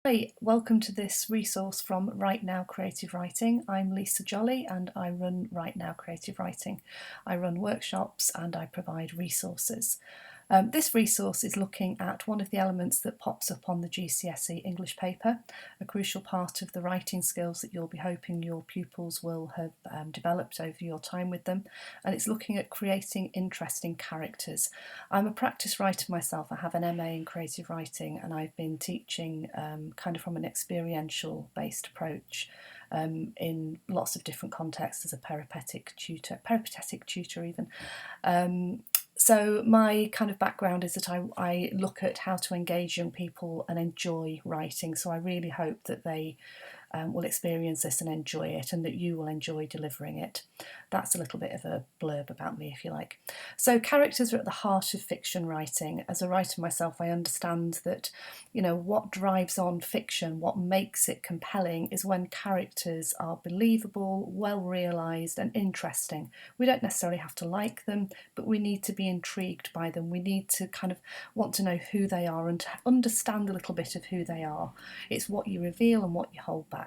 Hi, welcome to this resource from WriteNOW Creative Writing. I'm Lisa Jolly and I run WriteNOW Creative Writing. I run workshops and I provide resources. This resource is looking at one of the elements that pops up on the GCSE English paper, a crucial part of the writing skills that you'll be hoping your pupils will have developed over your time with them, and it's looking at creating interesting characters. I'm a practice writer myself. I have an MA in creative writing and I've been teaching kind of from an experiential based approach in lots of different contexts as a peripatetic tutor even. So my kind of background is that I look at how to engage young people and enjoy writing. So I really hope that they will experience this and enjoy it, and that you will enjoy delivering it. That's a little bit of a blurb about me, if you like. So characters are at the heart of fiction writing. As a writer myself, I understand that, what drives on fiction, what makes it compelling, is when characters are believable, well realised and interesting. We don't necessarily have to like them, but we need to be intrigued by them. We need to kind of want to know who they are and to understand a little bit of who they are. It's what you reveal and what you hold back.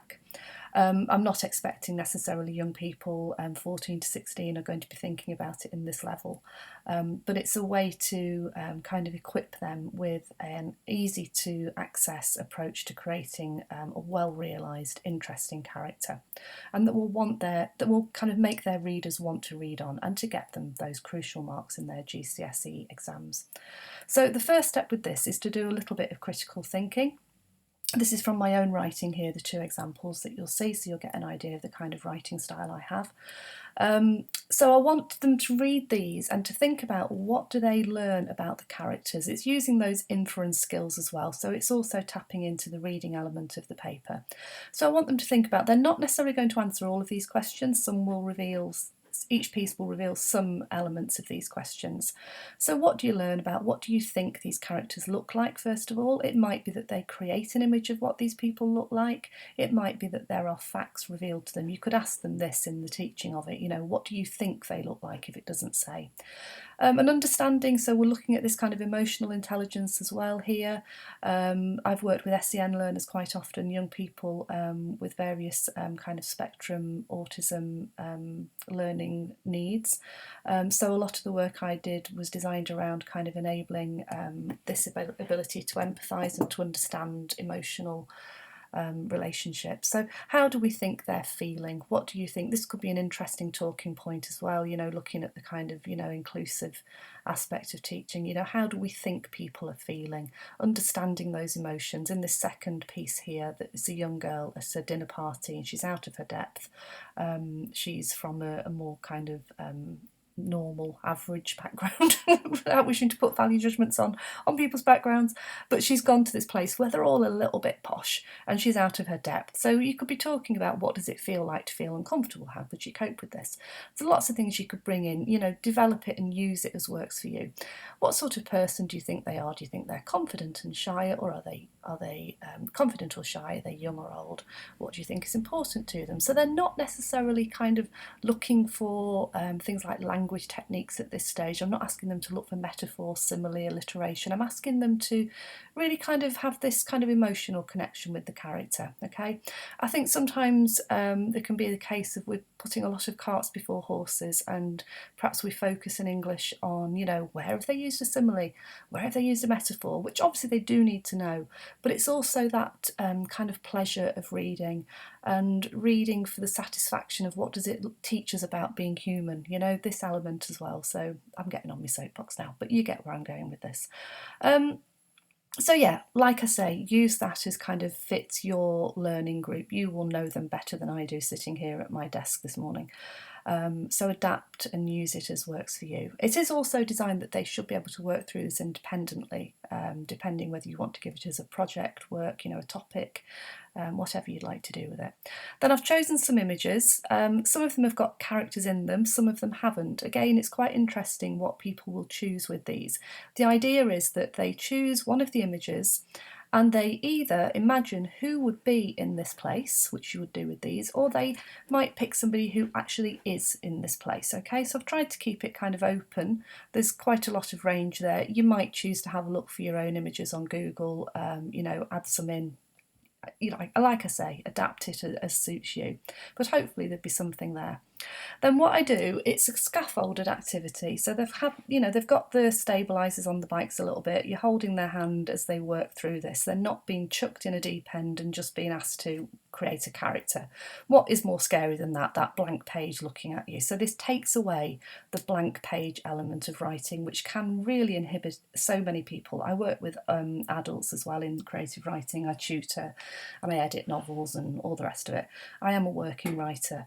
I'm not expecting necessarily young people 14 to 16 are going to be thinking about it in this level, but it's a way to kind of equip them with an easy to access approach to creating a well realised, interesting character, and that will kind of make their readers want to read on and to get them those crucial marks in their GCSE exams. So the first step with this is to do a little bit of critical thinking. This is from my own writing here, the two examples that you'll see, so you'll get an idea of the kind of writing style I have. So I want them to read these and to think about what do they learn about the characters. It's using those inference skills as well, so it's also tapping into the reading element of the paper. So I want them to think about, they're not necessarily going to answer all of these questions, each piece will reveal some elements of these questions. So what do you learn about? What do you think these characters look like, first of all? It might be that they create an image of what these people look like. It might be that there are facts revealed to them. You could ask them this in the teaching of it, what do you think they look like if it doesn't say? And understanding, so we're looking at this kind of emotional intelligence as well here. I've worked with SEN learners quite often, young people with various kind of spectrum, autism, learning needs. So a lot of the work I did was designed around kind of enabling this ability to empathise and to understand emotional relationships. So how do we think they're feeling? What do you think? This could be an interesting talking point as well, looking at the kind of, inclusive aspect of teaching. How do we think people are feeling? Understanding those emotions. In this second piece here, that is a young girl at a dinner party and she's out of her depth. She's from a more kind of normal, average background without wishing to put value judgments on people's backgrounds, but she's gone to this place where they're all a little bit posh and she's out of her depth. So you could be talking about, what does it feel like to feel uncomfortable? How could you cope with this? So lots of things you could bring in, develop it and use it as works for you. What sort of person do you think they are? Do you think they're confident and shy, or are they confident or shy? Are they young or old? What do you think is important to them? So they're not necessarily kind of looking for things like language techniques at this stage. I'm not asking them to look for metaphor, simile, alliteration. I'm asking them to really kind of have this kind of emotional connection with the character. Okay, I think sometimes there can be the case of we're putting a lot of carts before horses, and perhaps we focus in English on, where have they used a simile, where have they used a metaphor, which obviously they do need to know, but it's also that kind of pleasure of reading, and reading for the satisfaction of what does it teach us about being human, this element as well. So I'm getting on my soapbox now, but you get where I'm going with this. So yeah, like I say, use that as kind of fits your learning group. You will know them better than I do sitting here at my desk this morning. So adapt and use it as works for you. It is also designed that they should be able to work through this independently, depending whether you want to give it as a project work, a topic, whatever you'd like to do with it. Then I've chosen some images. Some of them have got characters in them, some of them haven't. Again, it's quite interesting what people will choose with these. The idea is that they choose one of the images and they either imagine who would be in this place, which you would do with these, or they might pick somebody who actually is in this place. Okay, so I've tried to keep it kind of open. There's quite a lot of range there. You might choose to have a look for your own images on Google, add some in like I say, adapt it as suits you. But hopefully there'd be something there. Then what I do, it's a scaffolded activity. So they've got the stabilisers on the bikes a little bit. You're holding their hand as they work through this. They're not being chucked in a deep end and just being asked to create a character. What is more scary than that? That blank page looking at you. So this takes away the blank page element of writing, which can really inhibit so many people. I work with adults as well in creative writing. I tutor, and I edit novels and all the rest of it. I am a working writer.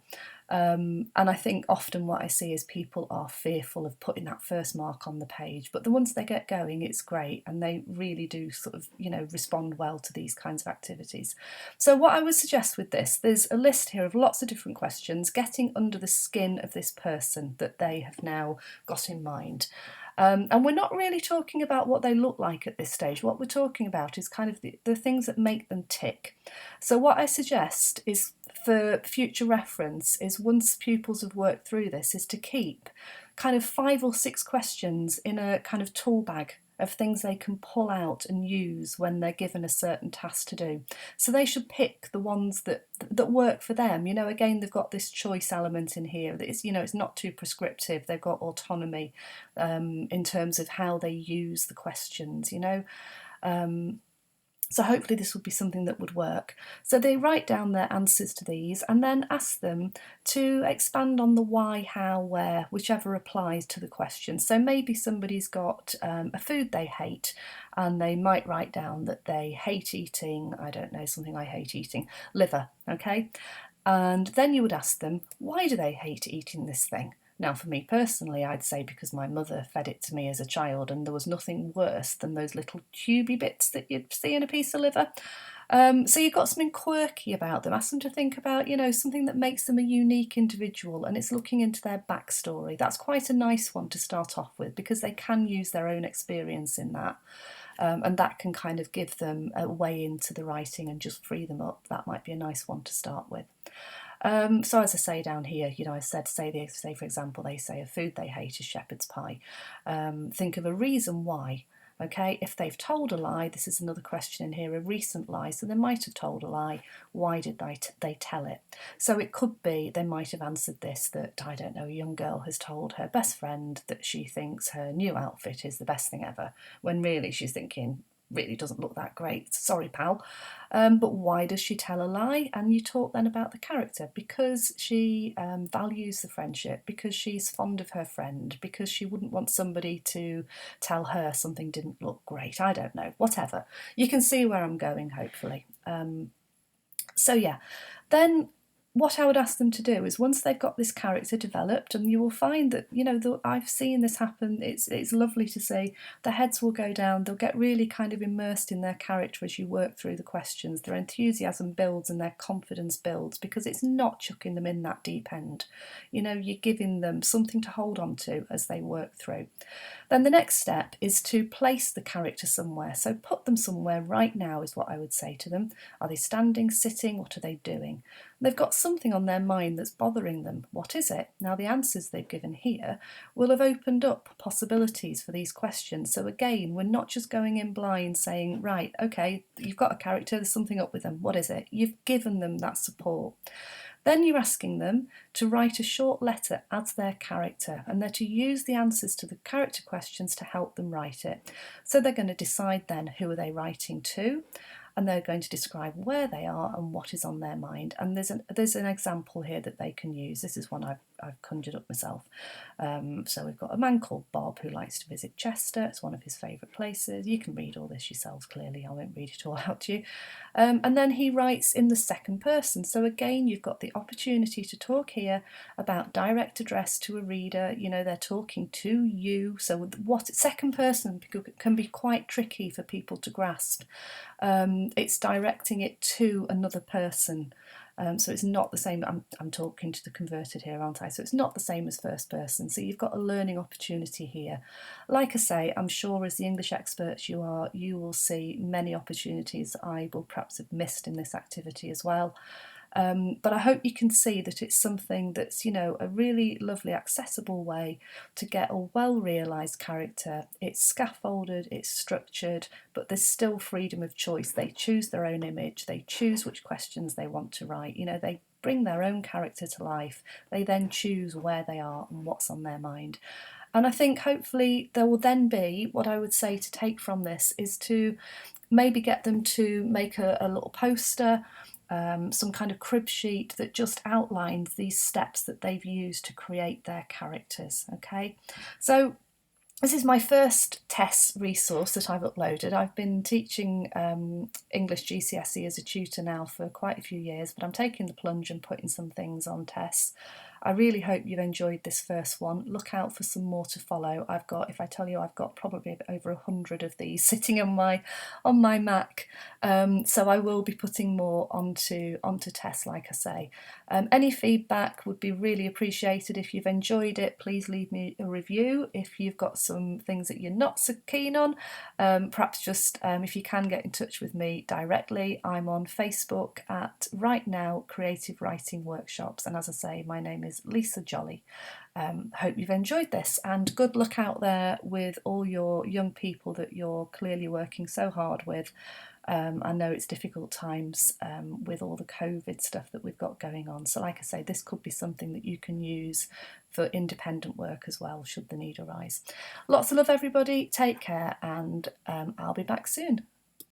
And I think often what I see is people are fearful of putting that first mark on the page, but once they get going, it's great, and they really do sort of, respond well to these kinds of activities. So what I would suggest with this, there's a list here of lots of different questions, getting under the skin of this person that they have now got in mind. And we're not really talking about what they look like at this stage. What we're talking about is kind of the things that make them tick. So what I suggest is, for future reference, is once pupils have worked through this, is to keep kind of 5 or 6 questions in a kind of tool bag of things they can pull out and use when they're given a certain task to do. So they should pick the ones that work for them. Again, they've got this choice element in here that it's not too prescriptive. They've got autonomy in terms of how they use the questions. So hopefully this would be something that would work. So they write down their answers to these and then ask them to expand on the why, how, where, whichever applies to the question. So maybe somebody's got a food they hate, and they might write down that they hate eating, I don't know, something I hate eating, liver, okay? And then you would ask them, why do they hate eating this thing? Now, for me personally, I'd say because my mother fed it to me as a child, and there was nothing worse than those little tubey bits that you'd see in a piece of liver. So you've got something quirky about them. Ask them to think about, something that makes them a unique individual, and it's looking into their backstory. That's quite a nice one to start off with, because they can use their own experience in that. And that can kind of give them a way into the writing and just free them up. That might be a nice one to start with. So as I say down here, I said, say for example, they say a food they hate is shepherd's pie. Think of a reason why. Okay, if they've told a lie, this is another question in here, a recent lie. So they might have told a lie. Why did they tell it? So it could be they might have answered this, that, I don't know, a young girl has told her best friend that she thinks her new outfit is the best thing ever, when really she's thinking, really doesn't look that great, sorry pal. But why does she tell a lie? And you talk then about the character, because she values the friendship, because she's fond of her friend, because she wouldn't want somebody to tell her something didn't look great, I don't know, whatever. You can see where I'm going, hopefully. So yeah, then what I would ask them to do is, once they've got this character developed, and you will find that, I've seen this happen, it's lovely to see, their heads will go down, they'll get really kind of immersed in their character as you work through the questions, their enthusiasm builds and their confidence builds, because it's not chucking them in that deep end. You're giving them something to hold on to as they work through. Then the next step is to place the character somewhere. So put them somewhere right now is what I would say to them. Are they standing, sitting? What are they doing? They've got something on their mind that's bothering them. What is it? Now, the answers they've given here will have opened up possibilities for these questions. So again, we're not just going in blind saying, right, okay, you've got a character, there's something up with them. What is it? You've given them that support. Then you're asking them to write a short letter as their character, and they're to use the answers to the character questions to help them write it. So they're going to decide then, who are they writing to, and they're going to describe where they are and what is on their mind. And there's an example here that they can use. This is one I've conjured up myself. So we've got a man called Bob who likes to visit Chester. It's one of his favourite places. You can read all this yourselves, clearly. I won't read it all out to you. And then he writes in the second person. So again, you've got the opportunity to talk here about direct address to a reader. They're talking to you. So what second person can be quite tricky for people to grasp. It's directing it to another person. So it's not the same. I'm talking to the converted here, aren't I? So it's not the same as first person. So you've got a learning opportunity here. Like I say, I'm sure as the English experts you are, you will see many opportunities I will perhaps have missed in this activity as well. But I hope you can see that it's something that's, a really lovely, accessible way to get a well-realised character. It's scaffolded, it's structured, but there's still freedom of choice. They choose their own image, they choose which questions they want to write, they bring their own character to life. They then choose where they are and what's on their mind. And I think hopefully there will then be, what I would say to take from this is to maybe get them to make a little poster, some kind of crib sheet that just outlines these steps that they've used to create their characters. Okay, so this is my first test resource that I've uploaded. I've been teaching English GCSE as a tutor now for quite a few years, but I'm taking the plunge and putting some things on tests. I really hope you've enjoyed this first one. Look out for some more to follow. If I tell you, I've got probably over 100 of these sitting on my Mac. So I will be putting more onto tests, like I say. Any feedback would be really appreciated. If you've enjoyed it, please leave me a review. If you've got some things that you're not so keen on, perhaps just if you can get in touch with me directly. I'm on Facebook at WriteNOW Creative Writing Workshops, and as I say, my name is Lisa Jolly. Hope you've enjoyed this, and good luck out there with all your young people that you're clearly working so hard with. I know it's difficult times with all the COVID stuff that we've got going on. So like I say, this could be something that you can use for independent work as well, should the need arise. Lots of love, everybody. Take care, and I'll be back soon.